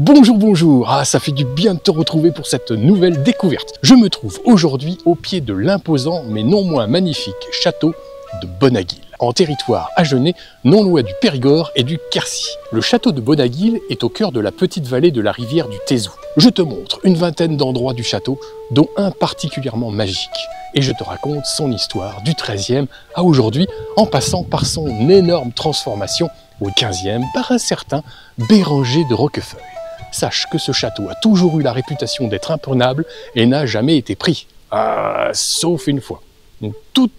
Bonjour, bonjour, ça fait du bien de te retrouver pour cette nouvelle découverte. Je me trouve aujourd'hui au pied de l'imposant mais non moins magnifique château de Bonaguil, en territoire agenais, non loin du Périgord et du Quercy. Le château de Bonaguil est au cœur de la petite vallée de la rivière du Tézou. Je te montre une vingtaine d'endroits du château, dont un particulièrement magique. Et je te raconte son histoire du XIIIe à aujourd'hui, en passant par son énorme transformation au XVe par un certain Béranger de Roquefeuille. Sache que ce château a toujours eu la réputation d'être imprenable et n'a jamais été pris. Sauf une fois. Une toute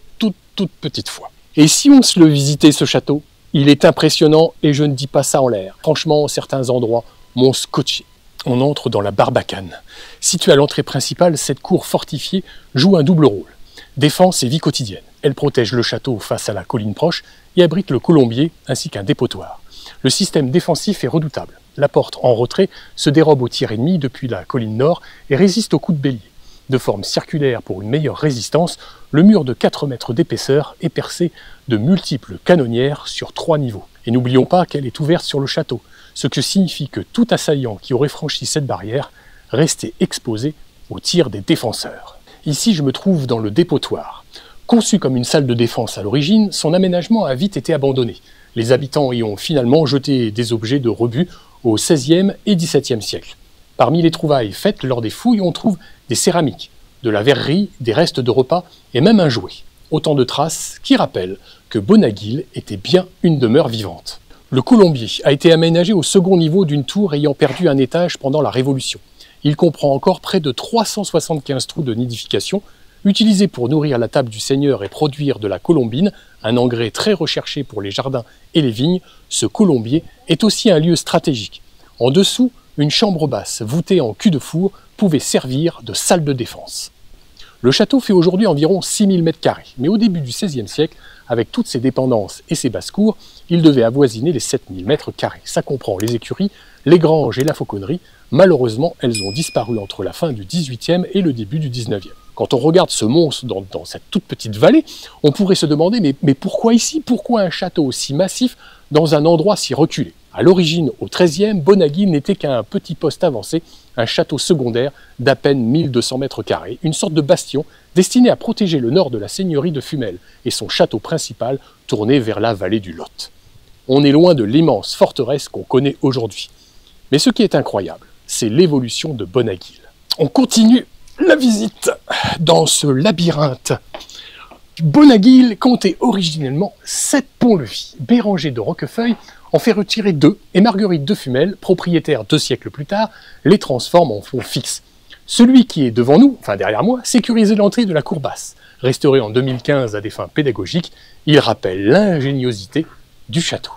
petite fois. Et si on se le visitait ce château, il est impressionnant et je ne dis pas ça en l'air. Franchement, certains endroits m'ont scotché. On entre dans la Barbacane. Située à l'entrée principale, cette cour fortifiée joue un double rôle. Défense et vie quotidienne. Elle protège le château face à la colline proche et abrite le colombier ainsi qu'un dépotoir. Le système défensif est redoutable. La porte en retrait se dérobe aux tirs ennemis depuis la colline nord et résiste aux coups de bélier. De forme circulaire pour une meilleure résistance, le mur de 4 mètres d'épaisseur est percé de multiples canonnières sur 3 niveaux. Et n'oublions pas qu'elle est ouverte sur le château, ce que signifie que tout assaillant qui aurait franchi cette barrière restait exposé aux tirs des défenseurs. Ici, je me trouve dans le dépotoir. Conçu comme une salle de défense à l'origine, son aménagement a vite été abandonné. Les habitants y ont finalement jeté des objets de rebut au XVIe et XVIIe siècle. Parmi les trouvailles faites lors des fouilles, on trouve des céramiques, de la verrerie, des restes de repas et même un jouet. Autant de traces qui rappellent que Bonaguil était bien une demeure vivante. Le colombier a été aménagé au second niveau d'une tour ayant perdu un étage pendant la Révolution. Il comprend encore près de 375 trous de nidification, utilisés pour nourrir la table du seigneur et produire de la colombine, un engrais très recherché pour les jardins et les vignes. Ce colombier est aussi un lieu stratégique. En dessous, une chambre basse voûtée en cul de four pouvait servir de salle de défense. Le château fait aujourd'hui environ 6000 m², mais au début du XVIe siècle, avec toutes ses dépendances et ses basses-cours, il devait avoisiner les 7000 m². Ça comprend les écuries, les granges et la fauconnerie. Malheureusement, elles ont disparu entre la fin du XVIIIe et le début du XIXe. Quand on regarde ce monstre dans cette toute petite vallée, on pourrait se demander mais pourquoi ici? Pourquoi un château aussi massif dans un endroit si reculé? À l'origine, au XIIIe, Bonaguil n'était qu'un petit poste avancé, un château secondaire d'à peine 1200 m², une sorte de bastion destiné à protéger le nord de la seigneurie de Fumel et son château principal tourné vers la vallée du Lot. On est loin de l'immense forteresse qu'on connaît aujourd'hui. Mais ce qui est incroyable, c'est l'évolution de Bonaguil. On continue la visite dans ce labyrinthe. Bonaguil comptait originellement 7 ponts-levis. Béranger de Roquefeuille en fait retirer 2 et Marguerite de Fumel, propriétaire 2 siècles plus tard, les transforme en fonds fixes. Celui qui est devant nous, enfin derrière moi, sécurisait l'entrée de la cour basse. Restauré en 2015 à des fins pédagogiques, il rappelle l'ingéniosité du château.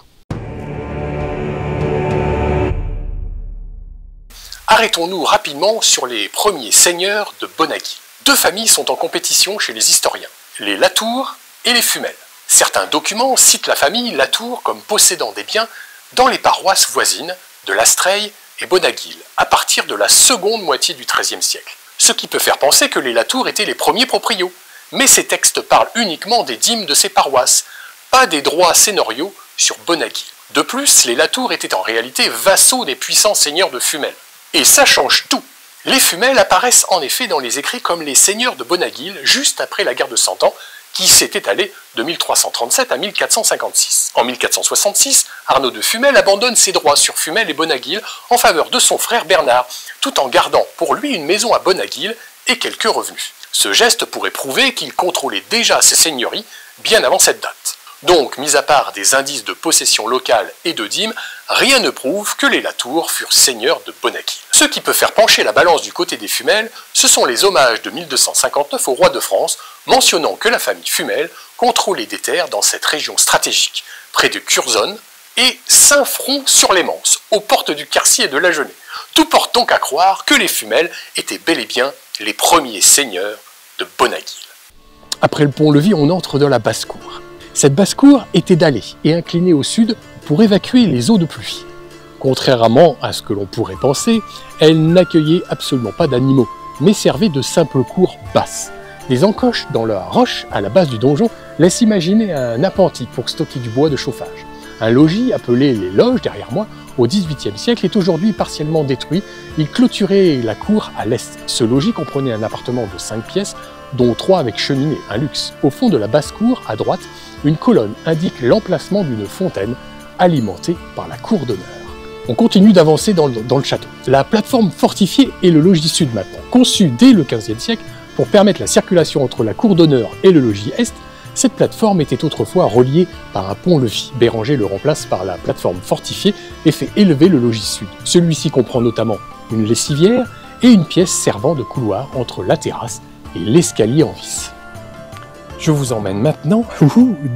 Arrêtons-nous rapidement sur les premiers seigneurs de Bonaguil. 2 familles sont en compétition chez les historiens, les Latour et les Fumel. Certains documents citent la famille Latour comme possédant des biens dans les paroisses voisines de Lastreille et Bonaguil, à partir de la seconde moitié du XIIIe siècle. Ce qui peut faire penser que les Latour étaient les premiers proprios. Mais ces textes parlent uniquement des dîmes de ces paroisses, pas des droits seigneuriaux sur Bonaguil. De plus, les Latour étaient en réalité vassaux des puissants seigneurs de Fumel. Et ça change tout. Les Fumel apparaissent en effet dans les écrits comme les seigneurs de Bonaguil juste après la guerre de Cent Ans, qui s'est étalée de 1337 à 1456. En 1466, Arnaud de Fumel abandonne ses droits sur Fumel et Bonaguil en faveur de son frère Bernard, tout en gardant pour lui une maison à Bonaguil et quelques revenus. Ce geste pourrait prouver qu'il contrôlait déjà ses seigneuries bien avant cette date. Donc, mis à part des indices de possession locale et de dîmes, rien ne prouve que les Latour furent seigneurs de Bonaguil. Ce qui peut faire pencher la balance du côté des Fumel, ce sont les hommages de 1259 au roi de France, mentionnant que la famille Fumel contrôlait des terres dans cette région stratégique, près de Curzonne et Saint-Front-sur-les-Manses, aux portes du Quercy et de l'Agenais. Tout porte donc à croire que les Fumel étaient bel et bien les premiers seigneurs de Bonaguil. Après le pont-levis, on entre dans la basse-cour. Cette basse-cour était dallée et inclinée au sud pour évacuer les eaux de pluie. Contrairement à ce que l'on pourrait penser, elle n'accueillait absolument pas d'animaux, mais servait de simple cour basse. Les encoches dans la roche à la base du donjon laissent imaginer un appentis pour stocker du bois de chauffage. Un logis appelé les loges derrière moi au XVIIIe siècle, est aujourd'hui partiellement détruit. Il clôturait la cour à l'est. Ce logis comprenait un appartement de 5 pièces, dont 3 avec cheminée, un luxe. Au fond de la basse-cour, à droite, une colonne indique l'emplacement d'une fontaine alimentée par la cour d'honneur. On continue d'avancer dans le château. La plateforme fortifiée est le logis sud maintenant. Conçu dès le XVe siècle pour permettre la circulation entre la cour d'honneur et le logis est, cette plateforme était autrefois reliée par un pont-levis. Béranger le remplace par la plateforme fortifiée et fait élever le logis sud. Celui-ci comprend notamment une lessivière et une pièce servant de couloir entre la terrasse et l'escalier en vis. Je vous emmène maintenant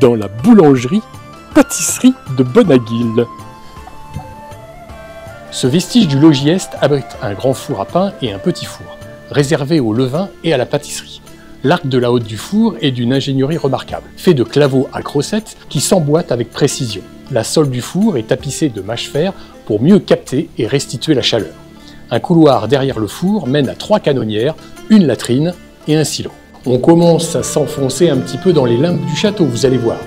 dans la boulangerie-pâtisserie de Bonaguil. Ce vestige du logis est abrite un grand four à pain et un petit four, réservé au levain et à la pâtisserie. L'arc de la haute du four est d'une ingénierie remarquable, fait de claveaux à crossettes qui s'emboîtent avec précision. La sole du four est tapissée de mâche-fer pour mieux capter et restituer la chaleur. Un couloir derrière le four mène à 3 canonnières, une latrine et un silo. On commence à s'enfoncer un petit peu dans les limbes du château, vous allez voir.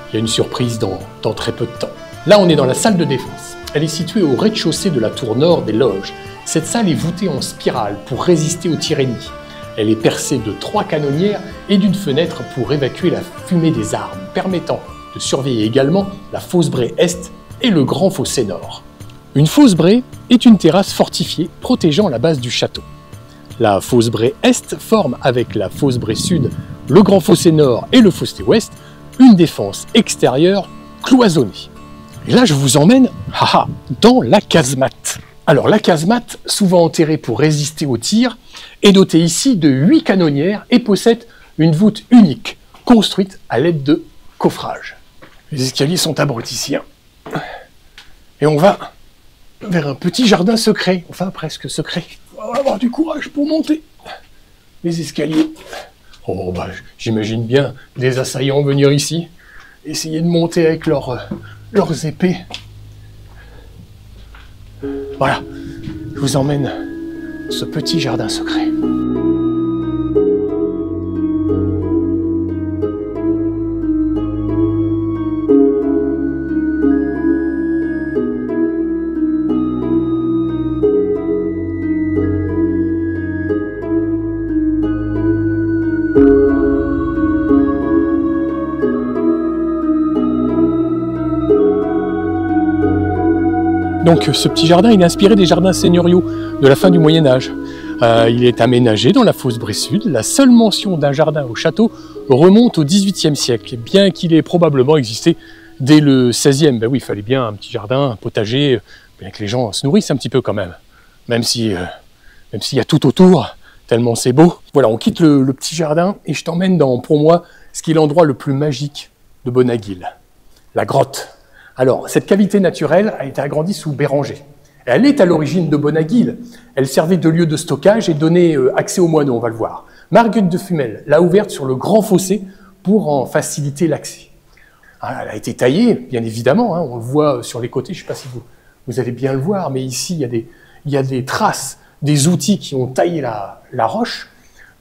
Il y a une surprise dans très peu de temps. Là, on est dans la salle de défense. Elle est située au rez-de-chaussée de la tour nord des loges. Cette salle est voûtée en spirale pour résister aux tirs ennemis. Elle est percée de 3 canonnières et d'une fenêtre pour évacuer la fumée des armes, permettant de surveiller également la fosse Bray Est et le grand fossé nord. Une fosse Bray est une terrasse fortifiée protégeant la base du château. La fosse Bray Est forme avec la fosse Bray Sud, le grand fossé nord et le fossé ouest une défense extérieure cloisonnée. Et là, je vous emmène dans la casemate. Alors, la casemate, souvent enterrée pour résister aux tirs, est dotée ici de 8 canonnières et possède une voûte unique, construite à l'aide de coffrages. Les escaliers sont abrutissants. Et on va vers un petit jardin secret, enfin presque secret. On va avoir du courage pour monter les escaliers. Oh, j'imagine bien des assaillants venir ici, essayer de monter avec leurs épées. Voilà, je vous emmène dans ce petit jardin secret. Donc ce petit jardin, il est inspiré des jardins seigneuriaux de la fin du Moyen-Âge. Il est aménagé dans la fosse Bray Sud. La seule mention d'un jardin au château remonte au XVIIIe siècle, bien qu'il ait probablement existé dès le XVIe. Ben oui, il fallait bien un petit jardin, un potager, bien que les gens se nourrissent un petit peu quand même. Même s'il y a tout autour, tellement c'est beau. Voilà, on quitte le petit jardin et je t'emmène dans, pour moi, ce qui est l'endroit le plus magique de Bonaguil, la grotte. Alors, cette cavité naturelle a été agrandie sous Béranger. Elle est à l'origine de Bonaguil. Elle servait de lieu de stockage et donnait accès aux moineaux, on va le voir. Marguerite de Fumel l'a ouverte sur le grand fossé pour en faciliter l'accès. Elle a été taillée, bien évidemment, on le voit sur les côtés, je ne sais pas si vous allez bien le voir, mais ici, il y a des traces, des outils qui ont taillé la roche,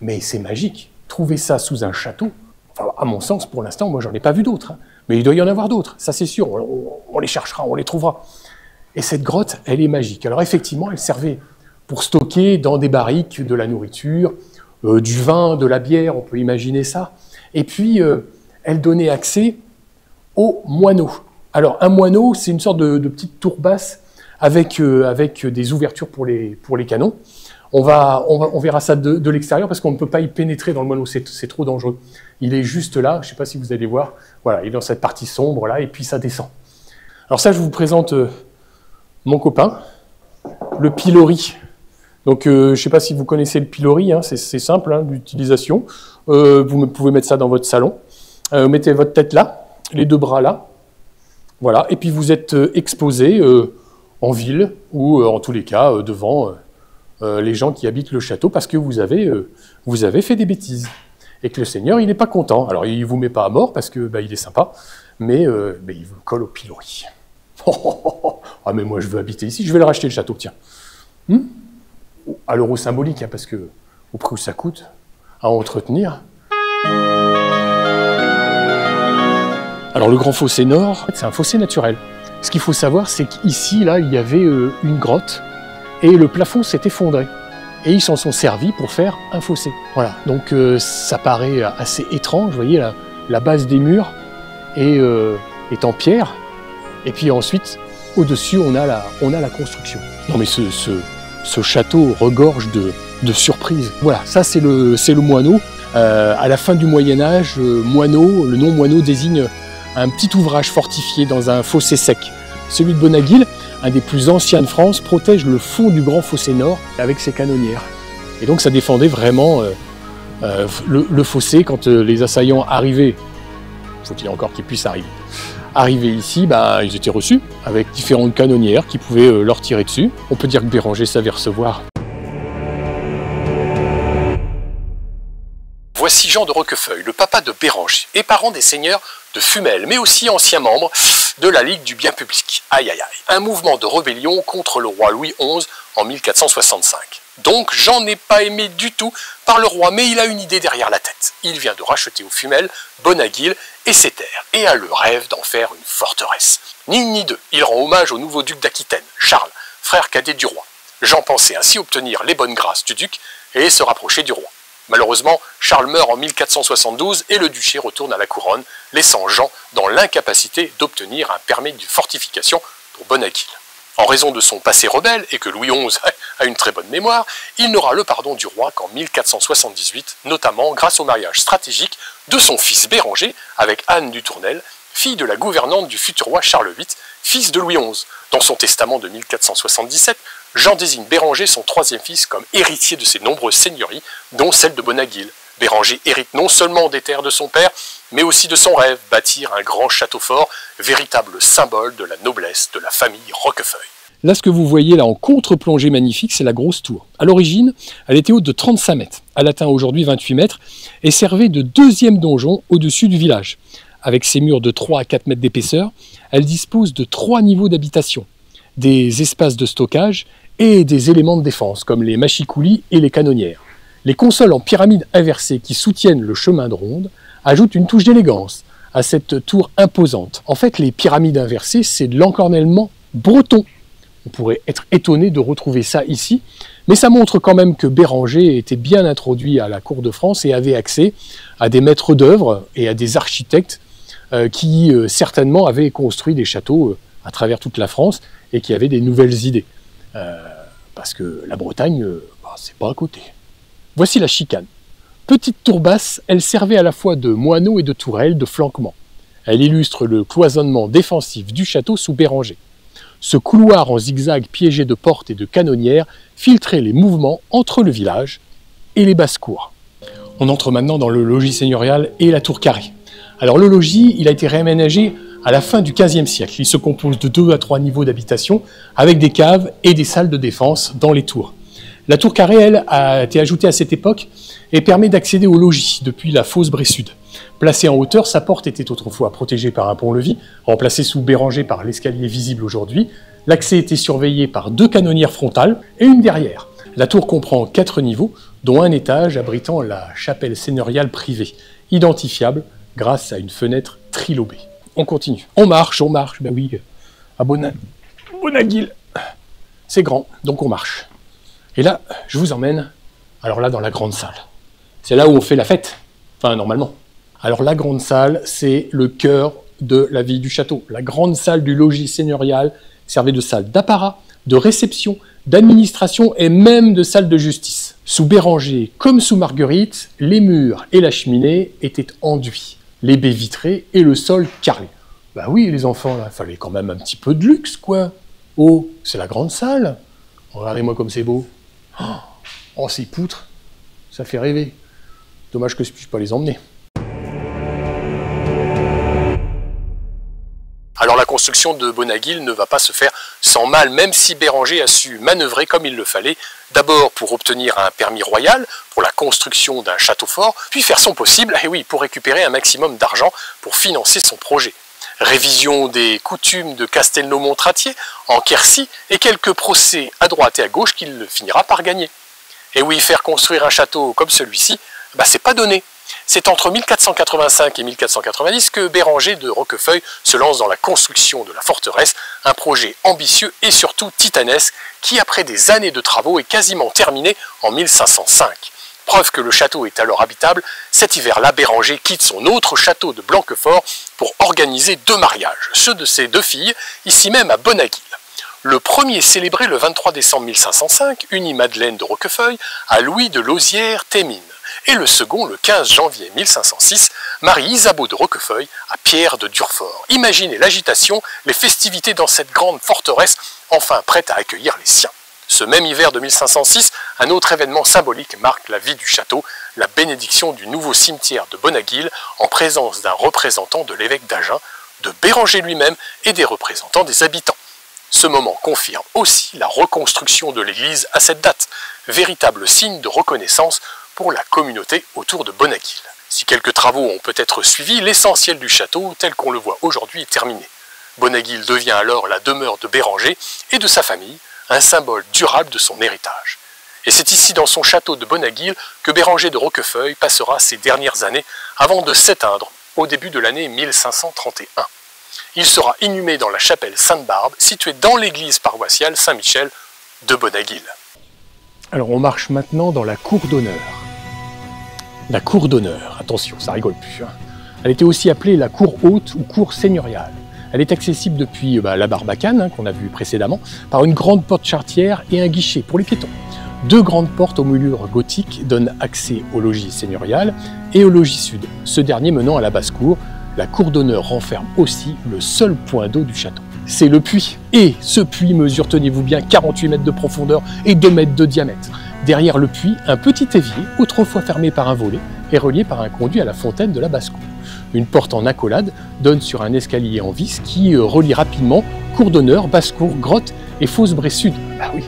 mais c'est magique. Trouver ça sous un château, enfin, à mon sens, pour l'instant, moi, j'en ai pas vu d'autres. Mais il doit y en avoir d'autres, ça c'est sûr, on les cherchera, on les trouvera. Et cette grotte, elle est magique. Alors effectivement, elle servait pour stocker dans des barriques de la nourriture, du vin, de la bière, on peut imaginer ça. Et puis, elle donnait accès aux moineaux. Alors un moineau, c'est une sorte de petite tour basse avec des ouvertures pour les canons. On verra ça de l'extérieur parce qu'on ne peut pas y pénétrer dans le moineau, c'est trop dangereux. Il est juste là, je ne sais pas si vous allez voir, voilà, il est dans cette partie sombre là, et puis ça descend. Alors ça, je vous présente mon copain, le pilori. Donc je ne sais pas si vous connaissez le pilori, c'est simple d'utilisation. Vous pouvez mettre ça dans votre salon. Mettez votre tête là, les 2 bras là, voilà, et puis vous êtes exposé en ville ou en tous les cas devant les gens qui habitent le château parce que vous avez fait des bêtises. Et que le seigneur, il n'est pas content. Alors, il ne vous met pas à mort parce que il est sympa, mais il vous colle au pilori. Ah, mais moi, je veux habiter ici, je vais le racheter, le château, tiens. À l'euro symbolique, parce que au prix où ça coûte à entretenir. Alors, le grand fossé nord, c'est un fossé naturel. Ce qu'il faut savoir, c'est qu'ici, là, il y avait une grotte et le plafond s'est effondré. Et ils s'en sont servis pour faire un fossé. Voilà, donc ça paraît assez étrange, vous voyez, la base des murs est en pierre, et puis ensuite, au-dessus, on a la construction. Non mais ce château regorge de surprises. Voilà, ça c'est le moineau. À la fin du Moyen-Âge, moineau, le nom moineau désigne un petit ouvrage fortifié dans un fossé sec. Celui de Bonaguil, un des plus anciens de France, protège le fond du grand fossé nord avec ses canonnières. Et donc ça défendait vraiment le fossé quand les assaillants arrivaient. Faut-il encore qu'ils puissent arriver ici, ils étaient reçus avec différentes canonnières qui pouvaient leur tirer dessus. On peut dire que Béranger savait recevoir. Voici Jean de Roquefeuille, le papa de Béranger, et parent des seigneurs de Fumel, mais aussi ancien membre de la Ligue du bien public. Aïe aïe aïe, un mouvement de rébellion contre le roi Louis XI en 1465. Donc Jean n'est pas aimé du tout par le roi, mais il a une idée derrière la tête. Il vient de racheter aux Fumel Bonaguil et ses terres, et a le rêve d'en faire une forteresse. Ni une ni deux, il rend hommage au nouveau duc d'Aquitaine, Charles, frère cadet du roi. Jean pensait ainsi obtenir les bonnes grâces du duc et se rapprocher du roi. Malheureusement, Charles meurt en 1472 et le duché retourne à la couronne, laissant Jean dans l'incapacité d'obtenir un permis de fortification pour Bonaguil. En raison de son passé rebelle et que Louis XI a une très bonne mémoire, il n'aura le pardon du roi qu'en 1478, notamment grâce au mariage stratégique de son fils Béranger avec Anne du Tournel, fille de la gouvernante du futur roi Charles VIII, fils de Louis XI. Dans son testament de 1477, Jean désigne Béranger, son troisième fils, comme héritier de ses nombreuses seigneuries, dont celle de Bonaguil. Béranger hérite non seulement des terres de son père, mais aussi de son rêve, bâtir un grand château fort, véritable symbole de la noblesse de la famille Roquefeuille. Là, ce que vous voyez là en contre-plongée magnifique, c'est la grosse tour. À l'origine, elle était haute de 35 mètres. Elle atteint aujourd'hui 28 mètres et servait de deuxième donjon au-dessus du village. Avec ses murs de 3 à 4 mètres d'épaisseur, elle dispose de 3 niveaux d'habitation, des espaces de stockage et des éléments de défense, comme les machicoulis et les canonnières. Les consoles en pyramide inversée qui soutiennent le chemin de ronde ajoutent une touche d'élégance à cette tour imposante. En fait, les pyramides inversées, c'est de l'encornellement breton. On pourrait être étonné de retrouver ça ici, mais ça montre quand même que Béranger était bien introduit à la cour de France et avait accès à des maîtres d'œuvre et à des architectes qui certainement avaient construit des châteaux à travers toute la France et qui avaient des nouvelles idées. Parce que la Bretagne, c'est pas à côté. Voici la chicane. Petite tour basse, elle servait à la fois de moineau et de tourelle, de flanquement. Elle illustre le cloisonnement défensif du château sous Béranger. Ce couloir en zigzag piégé de portes et de canonnières filtrait les mouvements entre le village et les basses-cours. On entre maintenant dans le logis seigneurial et la tour carrée. Alors le logis, il a été réaménagé à la fin du XVe siècle. Il se compose de 2 à 3 niveaux d'habitation avec des caves et des salles de défense dans les tours. La tour carrée, elle, a été ajoutée à cette époque et permet d'accéder au logis depuis la fosse Bray-Sud. Placée en hauteur, sa porte était autrefois protégée par un pont-levis, remplacé sous Béranger par l'escalier visible aujourd'hui. L'accès était surveillé par 2 canonnières frontales et une derrière. La tour comprend 4 niveaux, dont un étage abritant la chapelle seigneuriale privée, identifiable grâce à une fenêtre trilobée. On continue. On marche, ben oui, à Bonaguil. C'est grand, donc on marche. Et là, je vous emmène, alors là, dans la grande salle. C'est là où on fait la fête, enfin, normalement. Alors la grande salle, c'est le cœur de la vie du château. La grande salle du logis seigneurial servait de salle d'apparat, de réception, d'administration et même de salle de justice. Sous Béranger, comme sous Marguerite, les murs et la cheminée étaient enduits, les baies vitrées et le sol carrelé. Bah oui, les enfants, il fallait quand même un petit peu de luxe, quoi. Oh, c'est la grande salle. Regardez-moi comme c'est beau. Oh, ces poutres, ça fait rêver. Dommage que je ne puisse pas les emmener. Alors la construction de Bonaguil ne va pas se faire sans mal, même si Béranger a su manœuvrer comme il le fallait, d'abord pour obtenir un permis royal pour la construction d'un château fort, puis faire son possible, et oui, pour récupérer un maximum d'argent pour financer son projet. Révision des coutumes de Castelnau-Montratier en Quercy et quelques procès à droite et à gauche qu'il finira par gagner. Et oui, faire construire un château comme celui-ci, c'est pas donné. C'est entre 1485 et 1490 que Béranger de Roquefeuille se lance dans la construction de la forteresse, un projet ambitieux et surtout titanesque qui, après des années de travaux, est quasiment terminé en 1505. Preuve que le château est alors habitable, cet hiver-là, Béranger quitte son autre château de Blanquefort pour organiser 2 mariages, ceux de ses 2 filles, ici même à Bonaguil. Le premier, célébré le 23 décembre 1505, unit Madeleine de Roquefeuille à Louis de Lausière-Thémines. Et le second, le 15 janvier 1506, marie Isabeau de Roquefeuille à Pierre de Durfort. Imaginez l'agitation, les festivités dans cette grande forteresse, enfin prête à accueillir les siens. Ce même hiver de 1506, un autre événement symbolique marque la vie du château, la bénédiction du nouveau cimetière de Bonaguil en présence d'un représentant de l'évêque d'Agen, de Béranger lui-même et des représentants des habitants. Ce moment confirme aussi la reconstruction de l'église à cette date, véritable signe de reconnaissance pour la communauté autour de Bonaguil. Si quelques travaux ont peut-être suivi, l'essentiel du château, tel qu'on le voit aujourd'hui, est terminé. Bonaguil devient alors la demeure de Béranger et de sa famille, un symbole durable de son héritage. Et c'est ici, dans son château de Bonaguil, que Béranger de Roquefeuille passera ses dernières années avant de s'éteindre au début de l'année 1531. Il sera inhumé dans la chapelle Sainte-Barbe, située dans l'église paroissiale Saint-Michel de Bonaguil. Alors on marche maintenant dans la cour d'honneur. La cour d'honneur, attention, ça rigole plus. Elle était aussi appelée la cour haute ou cour seigneuriale. Elle est accessible depuis la Barbacane, qu'on a vu précédemment, par une grande porte charretière et un guichet pour les piétons. 2 grandes portes aux moulures gothiques donnent accès au logis seigneurial et au logis sud, ce dernier menant à la basse-cour. La cour d'honneur renferme aussi le seul point d'eau du château. C'est le puits. Et ce puits mesure, tenez-vous bien, 48 mètres de profondeur et 2 mètres de diamètre. Derrière le puits, un petit évier, autrefois fermé par un volet, est relié par un conduit à la fontaine de la basse-cour. Une porte en accolade donne sur un escalier en vis qui relie rapidement cour d'honneur, basse-cour, grotte et Fausse-Bray Sud. Ah oui.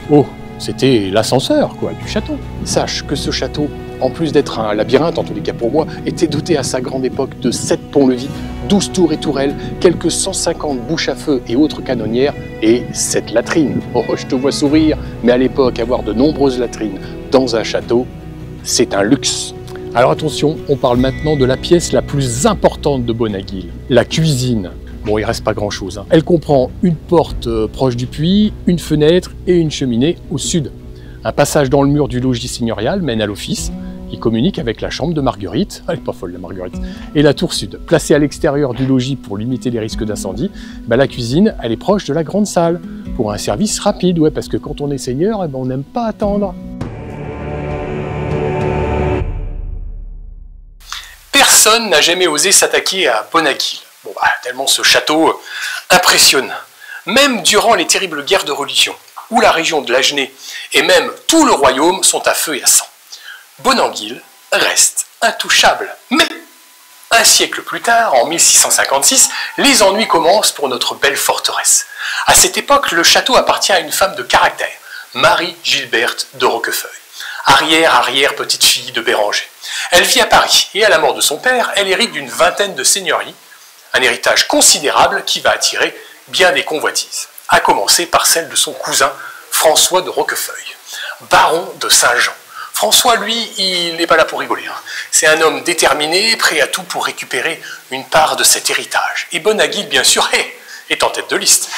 Oh, c'était l'ascenseur, quoi, du château. Sache que ce château, en plus d'être un labyrinthe, en tous les cas pour moi, était doté à sa grande époque de 7 ponts-levis, 12 tours et tourelles, quelques 150 bouches à feu et autres canonnières, et 7 latrines. Oh, je te vois sourire, mais à l'époque, avoir de nombreuses latrines dans un château, c'est un luxe. Alors attention, on parle maintenant de la pièce la plus importante de Bonaguil, la cuisine. Bon, il reste pas grand-chose. Elle comprend une porte proche du puits, une fenêtre et une cheminée au sud. Un passage dans le mur du logis seigneurial mène à l'office. Il communique avec la chambre de Marguerite, elle est pas folle la Marguerite, et la tour sud. Placée à l'extérieur du logis pour limiter les risques d'incendie, la cuisine, elle est proche de la grande salle, pour un service rapide, ouais, parce que quand on est seigneur, on n'aime pas attendre. Personne n'a jamais osé s'attaquer à Bonaguil. Bon, tellement ce château impressionne. Même durant les terribles guerres de religion, où la région de l'Agenais et même tout le royaume sont à feu et à sang. Bonaguil reste intouchable. Mais un siècle plus tard, en 1656, les ennuis commencent pour notre belle forteresse. À cette époque, le château appartient à une femme de caractère, Marie-Gilberte de Roquefeuille, arrière-petite-fille de Béranger. Elle vit à Paris et à la mort de son père, elle hérite d'une vingtaine de seigneuries, un héritage considérable qui va attirer bien des convoitises, à commencer par celle de son cousin François de Roquefeuille, baron de Saint-Jean. François, lui, il n'est pas là pour rigoler. C'est un homme déterminé, prêt à tout pour récupérer une part de cet héritage. Et Bonaguil, bien sûr, est en tête de liste.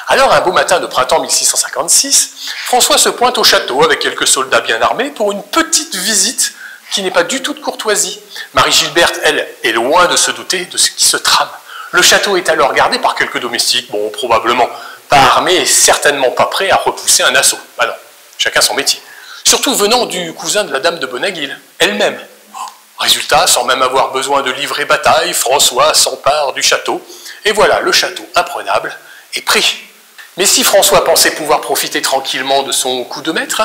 Alors, un beau matin de printemps 1656, François se pointe au château avec quelques soldats bien armés pour une petite visite qui n'est pas du tout de courtoisie. Marie-Gilberte, elle, est loin de se douter de ce qui se trame. Le château est alors gardé par quelques domestiques, bon, probablement pas armés et certainement pas prêts à repousser un assaut. Bah non, chacun son métier. Surtout venant du cousin de la dame de Bonaguil, elle-même. Résultat, sans même avoir besoin de livrer bataille, François s'empare du château, et voilà, le château imprenable est pris. Mais si François pensait pouvoir profiter tranquillement de son coup de maître,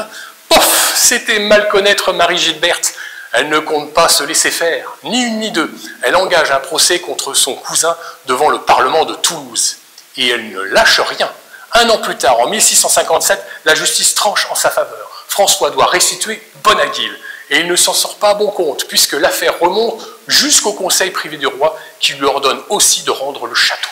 pof, c'était mal connaître Marie-Gilberte. Elle ne compte pas se laisser faire, ni une ni deux. Elle engage un procès contre son cousin devant le Parlement de Toulouse. Et elle ne lâche rien. Un an plus tard, en 1657, la justice tranche en sa faveur. François doit restituer Bonaguil. Et il ne s'en sort pas à bon compte, puisque l'affaire remonte jusqu'au conseil privé du roi, qui lui ordonne aussi de rendre le château.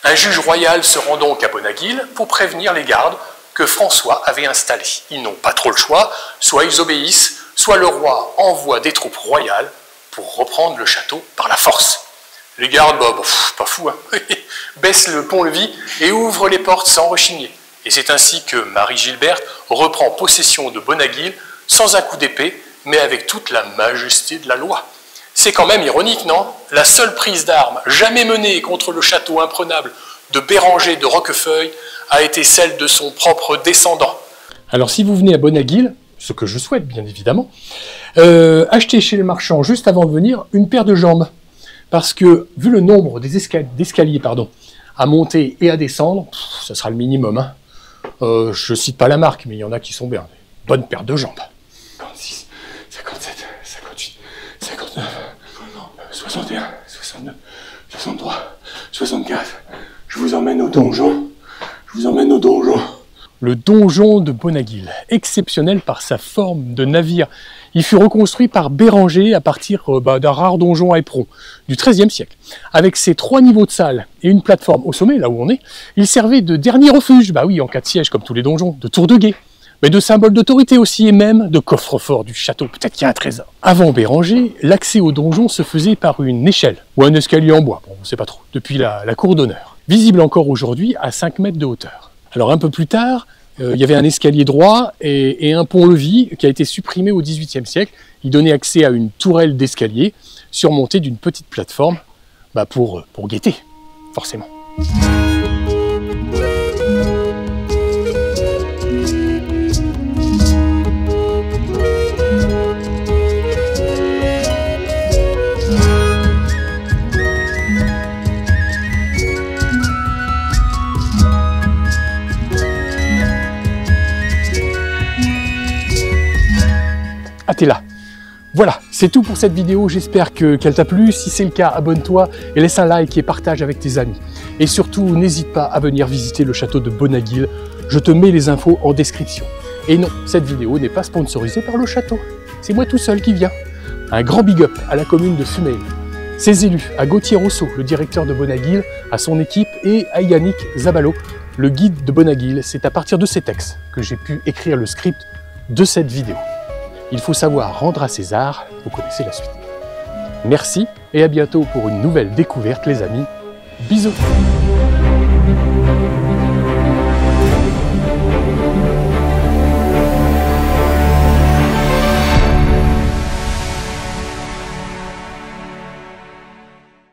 Un juge royal se rend donc à Bonaguil pour prévenir les gardes que François avait installés. Ils n'ont pas trop le choix, soit ils obéissent, soit le roi envoie des troupes royales pour reprendre le château par la force. Les gardes, pas fou, hein, baissent le pont-levis et ouvrent les portes sans rechigner. Et c'est ainsi que Marie-Gilberte reprend possession de Bonaguil sans un coup d'épée, mais avec toute la majesté de la loi. C'est quand même ironique, non? La seule prise d'armes jamais menée contre le château imprenable de Béranger de Roquefeuille a été celle de son propre descendant. Alors si vous venez à Bonaguil, ce que je souhaite bien évidemment, achetez chez le marchand juste avant de venir une paire de jambes. Parce que vu le nombre d'escaliers à monter et à descendre, ça sera le minimum. Hein. Je cite pas la marque, mais il y en a qui sont bien. Bonne paire de jambes. 56, 57, 58, 59, 61, 62, 63, 64. Je vous emmène au donjon. Le donjon de Bonaguil, exceptionnel par sa forme de navire. Il fut reconstruit par Béranger à partir d'un rare donjon à éperon du XIIIe siècle. Avec ses 3 niveaux de salle et une plateforme au sommet, là où on est, il servait de dernier refuge, bah oui, en cas de siège comme tous les donjons, de tour de guet, mais de symbole d'autorité aussi et même de coffre-fort du château, peut-être qu'il y a un trésor. Avant Béranger, l'accès au donjon se faisait par une échelle ou un escalier en bois, bon, on ne sait pas trop, depuis la cour d'honneur, visible encore aujourd'hui à 5 mètres de hauteur. Alors un peu plus tard, il y avait un escalier droit et un pont-levis qui a été supprimé au XVIIIe siècle. Il donnait accès à une tourelle d'escalier surmontée d'une petite plateforme pour guetter, forcément. Ah, t'es là. Voilà, c'est tout pour cette vidéo, j'espère qu'elle t'a plu. Si c'est le cas, abonne-toi et laisse un like et partage avec tes amis. Et surtout, n'hésite pas à venir visiter le château de Bonaguil. Je te mets les infos en description. Et non, cette vidéo n'est pas sponsorisée par le château. C'est moi tout seul qui viens. Un grand big up à la commune de Fumeil, ses élus, à Gauthier Rousseau, le directeur de Bonaguil, à son équipe et à Yannick Zabalo, le guide de Bonaguil. C'est à partir de ces textes que j'ai pu écrire le script de cette vidéo. Il faut savoir rendre à César, vous connaissez la suite. Merci et à bientôt pour une nouvelle découverte les amis. Bisous.